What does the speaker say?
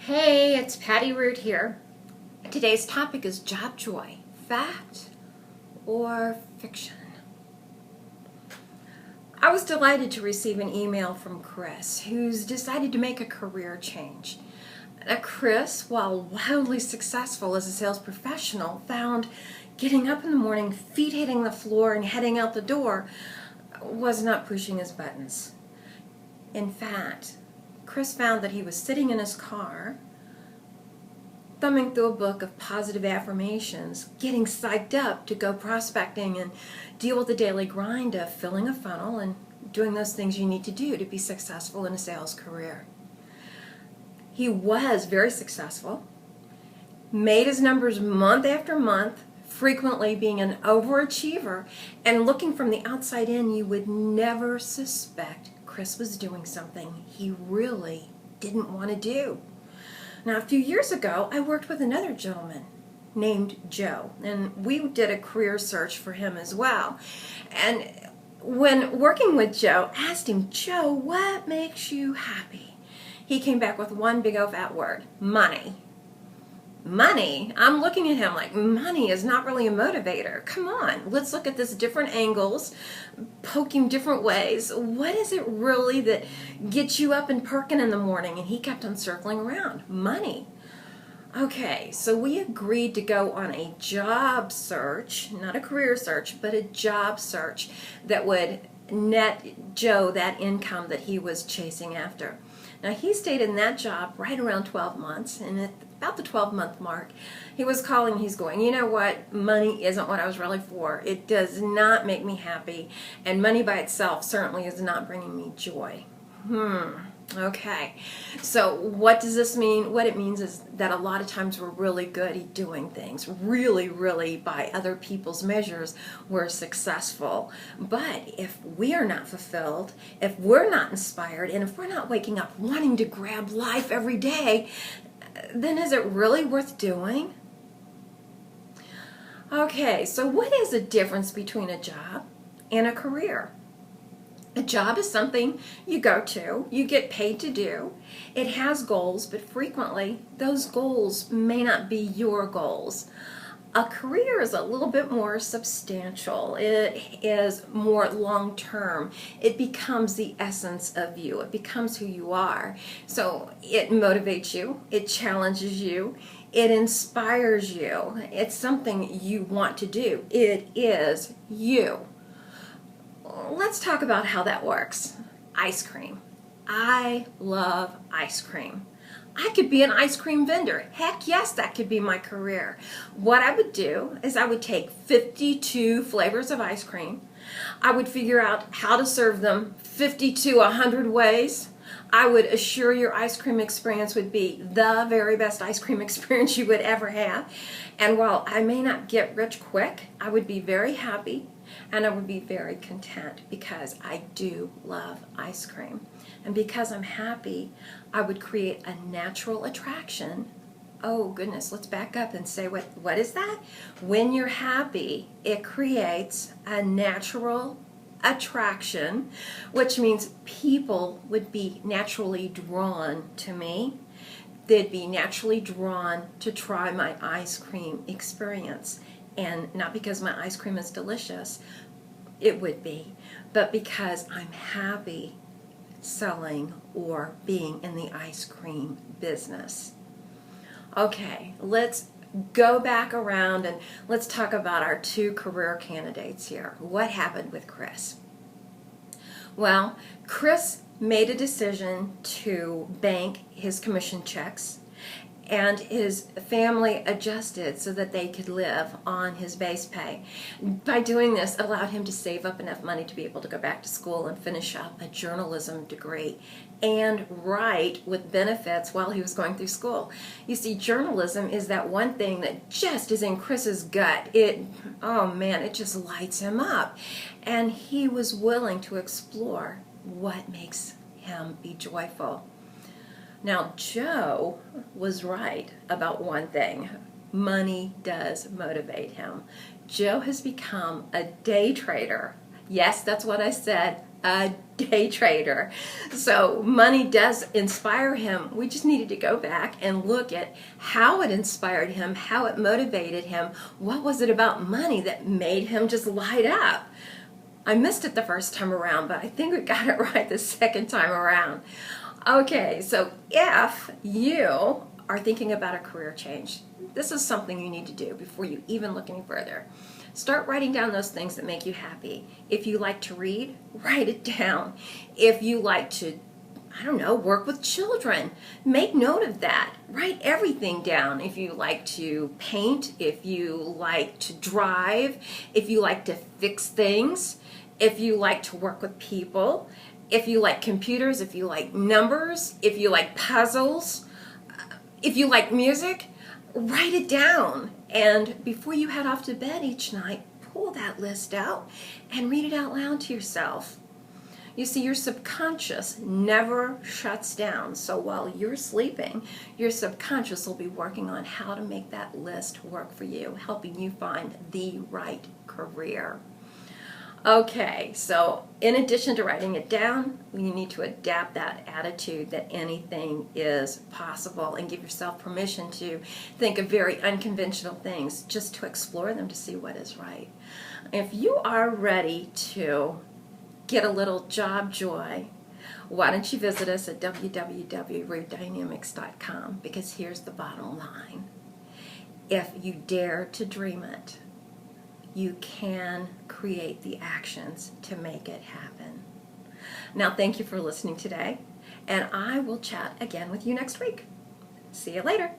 Hey, it's Pati Root here. Today's topic is job joy, fact or fiction. I was delighted to receive an email from Chris, who's decided to make a career change. Now, Chris, while wildly successful as a sales professional, found getting up in the morning, feet hitting the floor, and heading out the door was not pushing his buttons. In fact, Chris found that he was sitting in his car, thumbing through a book of positive affirmations, getting psyched up to go prospecting and deal with the daily grind of filling a funnel and doing those things you need to do to be successful in a sales career. He was very successful, made his numbers month after month, frequently being an overachiever, and looking from the outside in, you would never suspect Chris was doing something he really didn't want to do. Now, a few years ago, I worked with another gentleman named Joe, and we did a career search for him as well. And when working with Joe, I asked him, Joe, what makes you happy? He came back with one big old fat word: money. Money? I'm looking at him like, money is not really a motivator. Come on, let's look at this different angles, poke him different ways. What is it really that gets you up and perking in the morning? And he kept on circling around. Money. Okay, so we agreed to go on a job search, not a career search, but a job search that would net Joe that income that he was chasing after. Now, he stayed in that job right around 12 months, and at about the 12-month mark, he was calling, he's going, you know what, money isn't what I was really for. It does not make me happy, and money by itself certainly is not bringing me joy. Okay, so what does this mean? What it means is that a lot of times we're really good at doing things. Really, by other people's measures, we're successful. But if we are not fulfilled, if we're not inspired, and if we're not waking up wanting to grab life every day, then is it really worth doing? Okay, so what is the difference between a job and a career? A job is something you go to, you get paid to do. It has goals, but frequently those goals may not be your goals. A career is a little bit more substantial. It is more long-term. It becomes the essence of you. It becomes who you are. So it motivates you. It challenges you. It inspires you. It's something you want to do. It is you. Let's talk about how that works. Ice cream. I love ice cream. I could be an ice cream vendor. Heck yes, that could be my career. What I would do is I would take 52 flavors of ice cream. I would figure out how to serve them 50 to 100 ways. I would assure your ice cream experience would be the very best ice cream experience you would ever have. And while I may not get rich quick, I would be very happy and I would be very content because I do love ice cream. And because I'm happy, I would create a natural attraction. Oh goodness, let's back up and say what is that? When you're happy, it creates a natural attraction, which means people would be naturally drawn to me. They'd be naturally drawn to try my ice cream experience. And not because my ice cream is delicious, it would be, but because I'm happy selling or being in the ice cream business. Okay, let's go back around and let's talk about our two career candidates here. What happened with Chris? Well, Chris made a decision to bank his commission checks, and his family adjusted so that they could live on his base pay. By doing this, it allowed him to save up enough money to be able to go back to school and finish up a journalism degree and write with benefits while he was going through school. You see, journalism is that one thing that just is in Chris's gut. Oh man, it just lights him up. And he was willing to explore what makes him be joyful. Now, Joe was right about one thing. Money does motivate him. Joe has become a day trader. Yes, that's what I said, a day trader. So money does inspire him. We just needed to go back and look at how it inspired him, how it motivated him. What was it about money that made him just light up? I missed it the first time around, but I think we got it right the second time around. Okay, so if you are thinking about a career change, this is something you need to do before you even look any further. Start writing down those things that make you happy. If you like to read, write it down. If you like to, I don't know, work with children, make note of that. Write everything down. If you like to paint, if you like to drive, if you like to fix things, if you like to work with people, if you like computers, if you like numbers, if you like puzzles, if you like music, write it down. And before you head off to bed each night, pull that list out and read it out loud to yourself. You see, your subconscious never shuts down. So while you're sleeping, your subconscious will be working on how to make that list work for you, helping you find the right career. Okay, so in addition to writing it down, you need to adapt that attitude that anything is possible and give yourself permission to think of very unconventional things, just to explore them to see what is right. If you are ready to get a little job joy, why don't you visit us at www.rootdynamics.com, because here's the bottom line. If you dare to dream it, you can create the actions to make it happen. Now, thank you for listening today, and I will chat again with you next week. See you later.